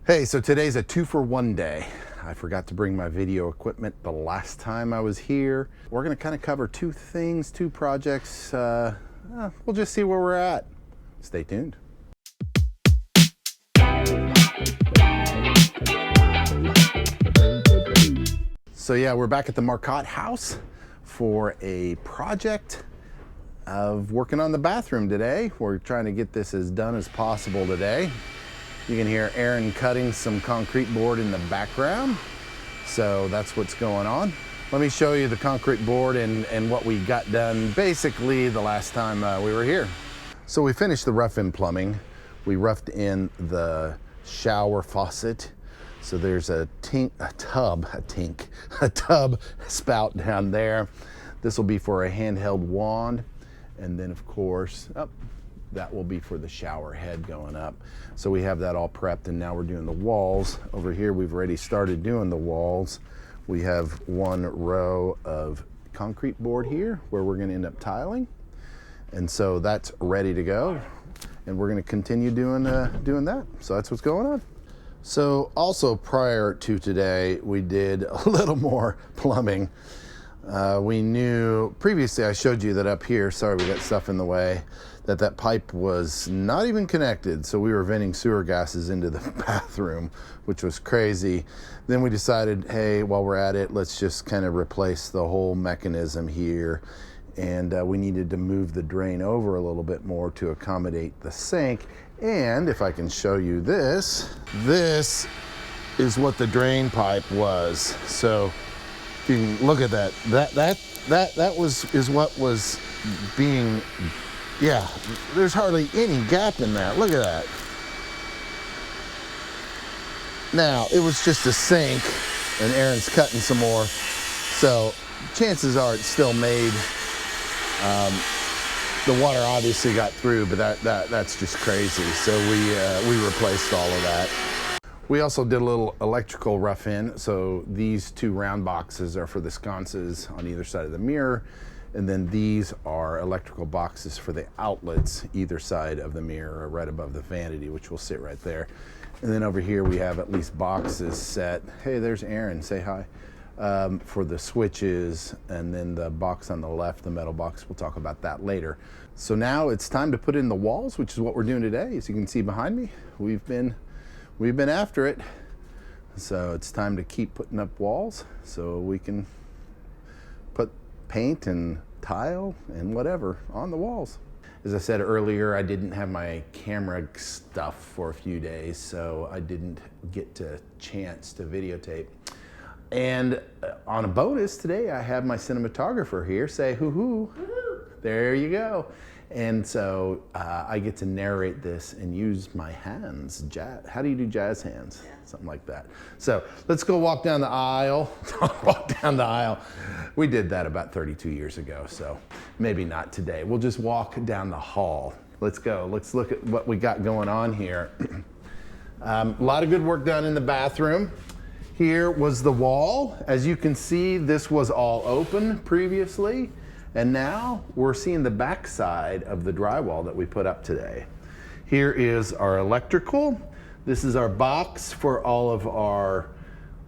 Hey, so today's a 2-for-1 day. I forgot to bring my video equipment the last time I was here. We're gonna kind of cover two things, two projects. We'll just see where we're at. Stay tuned. So yeah, we're back at the Marcotte house for a project of working on the bathroom today. We're trying to get this as done as possible today. You can hear Aaron cutting some concrete board in the background. So that's what's going on. Let me show you the concrete board and what we got done basically the last time we were here. So we finished the rough-in plumbing. We roughed in the shower faucet. So there's a tub spout down there. This will be for a handheld wand. And then of course, that will be for the shower head going up. So we have that all prepped, and now we're doing the walls. Over here, we've already started doing the walls. We have one row of concrete board here where we're gonna end up tiling. And so that's ready to go. And we're gonna continue doing that. So that's what's going on. So also prior to today, we did a little more plumbing. We knew previously, I showed you that up here, sorry we got stuff in the way, that pipe was not even connected. So we were venting sewer gases into the bathroom, which was crazy. Then we decided, hey, while we're at it, let's just kind of replace the whole mechanism here. And we needed to move the drain over a little bit more to accommodate the sink. And if I can show you this is what the drain pipe was. So you can look at that. That is what was being, yeah, there's hardly any gap in that. Look at that. Now, it was just a sink, and Aaron's cutting some more. So chances are it's still made. The water obviously got through, but that's just crazy. So we replaced all of that. We also did a little electrical rough-in. So these two round boxes are for the sconces on either side of the mirror. And then these are electrical boxes for the outlets either side of the mirror, right above the vanity, which will sit right there. And then over here we have at least boxes set. Hey, there's Aaron, say hi. For the switches, and then the box on the left, the metal box, we'll talk about that later. So now it's time to put in the walls, which is what we're doing today. As you can see behind me, we've been after it. So it's time to keep putting up walls so we can put paint and tile and whatever on the walls. As I said earlier, I didn't have my camera stuff for a few days, so I didn't get a chance to videotape. And on a bonus today, I have my cinematographer here. Say hoo-hoo. There you go. And so I get to narrate this and use my hands. How do you do jazz hands? Yeah. Something like that. So let's go walk down the aisle. Walk down the aisle. We did that about 32 years ago, so maybe not today. We'll just walk down the hall. Let's go. Let's look at what we got going on here. A lot of good work done in the bathroom. Here was the wall. As you can see, this was all open previously. And now we're seeing the back side of the drywall that we put up today. Here is our electrical. This is our box for all of our,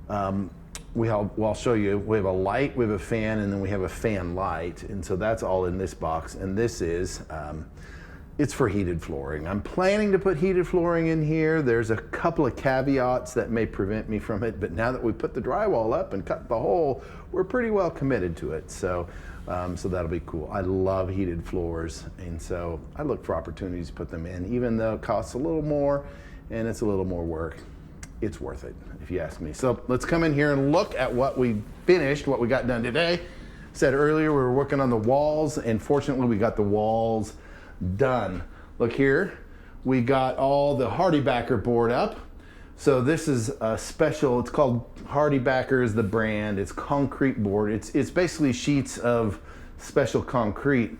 I'll show you. We have a light, we have a fan, and then we have a fan light. And so that's all in this box. And this is, it's for heated flooring. I'm planning to put heated flooring in here. There's a couple of caveats that may prevent me from it, but now that we put the drywall up and cut the hole, we're pretty well committed to it. So that'll be cool. I love heated floors, and so I look for opportunities to put them in, even though it costs a little more and it's a little more work. It's worth it, if you ask me. So let's come in here and look at what we finished, what we got done today. Said earlier we were working on the walls, and fortunately we got the walls done. Look here, we got all the HardieBacker board up. So this is a special, it's called HardieBacker is the brand. It's concrete board. It's basically sheets of special concrete,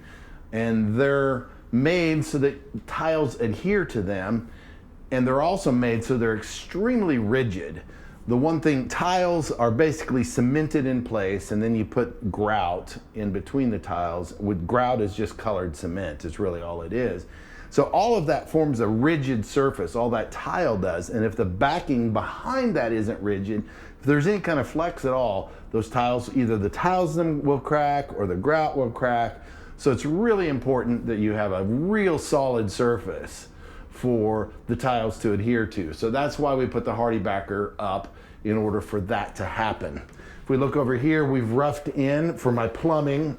and they're made so that tiles adhere to them, and they're also made so they're extremely rigid. The one thing, tiles are basically cemented in place, and then you put grout in between the tiles. With grout is just colored cement, is really all it is. So all of that forms a rigid surface, all that tile does. And if the backing behind that isn't rigid, if there's any kind of flex at all, those tiles, either the tiles them will crack or the grout will crack. So it's really important that you have a real solid surface for the tiles to adhere to. So that's why we put the HardieBacker up, in order for that to happen. If we look over here, we've roughed in for my plumbing.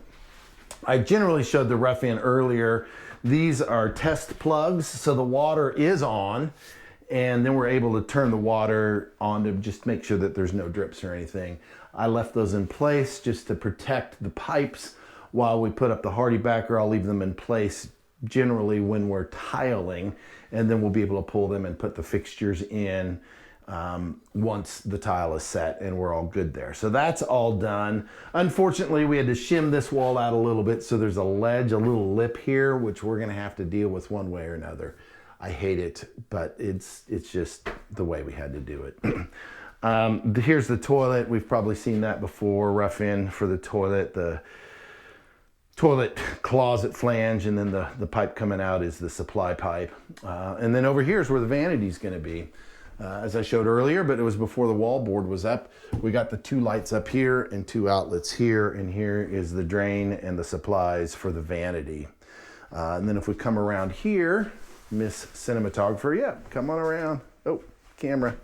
I generally showed the rough in earlier. These are test plugs, so the water is on, and then we're able to turn the water on to just make sure that there's no drips or anything. I left those in place just to protect the pipes while we put up the HardieBacker. I'll leave them in place generally when we're tiling, and then we'll be able to pull them and put the fixtures in once the tile is set and we're all good there. So that's all done. Unfortunately, we had to shim this wall out a little bit, so there's a ledge, a little lip here, which we're gonna have to deal with one way or another. I hate it, but it's just the way we had to do it. Here's the toilet. We've probably seen that before. Rough in for the toilet, the toilet closet flange, and then the pipe coming out is the supply pipe. And then over here is where the vanity's gonna be. As I showed earlier, but it was before the wallboard was up. We got the 2 lights up here and 2 outlets here, and here is the drain and the supplies for the vanity. And then if we come around here, Miss Cinematographer, yeah, come on around. Oh, camera.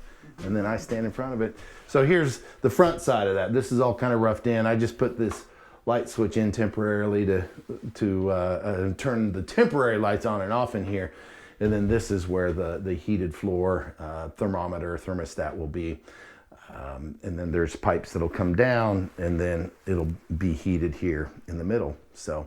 And then I stand in front of it. So here's the front side of that. This is all kind of roughed in. I just put this light switch in temporarily to turn the temporary lights on and off in here. And then this is where the heated floor thermostat will be. And then there's pipes that'll come down, and then it'll be heated here in the middle. So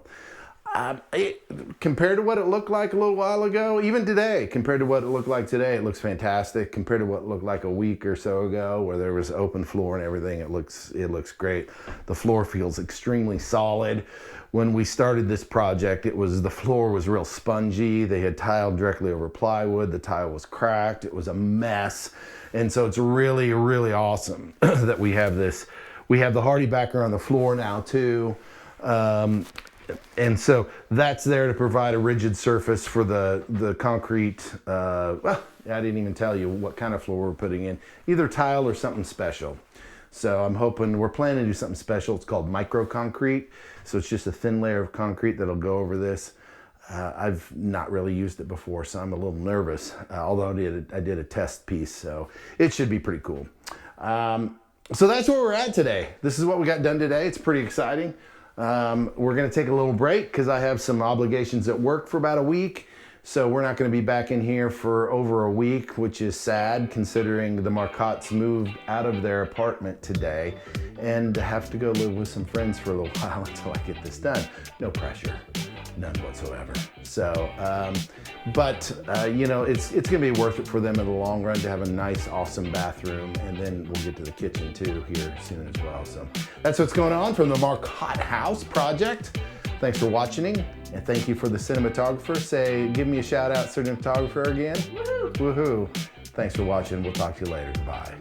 compared to what it looked like a little while ago, even today, compared to what it looked like today, it looks fantastic. Compared to what it looked like a week or so ago, where there was open floor and everything, it looks great. The floor feels extremely solid. When we started this project, the floor was real spongy. They had tiled directly over plywood. The tile was cracked. It was a mess. And so it's really, really awesome that we have this. We have the HardieBacker on the floor now too. And so that's there to provide a rigid surface for the concrete. Well, I didn't even tell you what kind of floor we're putting in, either tile or something special. So I'm hoping, we're planning to do something special. It's called micro concrete. So it's just a thin layer of concrete that'll go over this. I've not really used it before, so I'm a little nervous, although I did a test piece, so it should be pretty cool. So that's where we're at today. This is what we got done today. It's pretty exciting. We're gonna take a little break because I have some obligations at work for about a week. So we're not going to be back in here for over a week, which is sad considering the Marcotts moved out of their apartment today and have to go live with some friends for a little while until I get this done. No pressure, none whatsoever. So, you know, it's going to be worth it for them in the long run to have a nice, awesome bathroom, and then we'll get to the kitchen too here soon as well. So that's what's going on from the Marcotte House project. Thanks for watching, and thank you for the cinematographer. Give me a shout out, cinematographer, again. Woohoo! Woohoo! Thanks for watching. We'll talk to you later. Bye.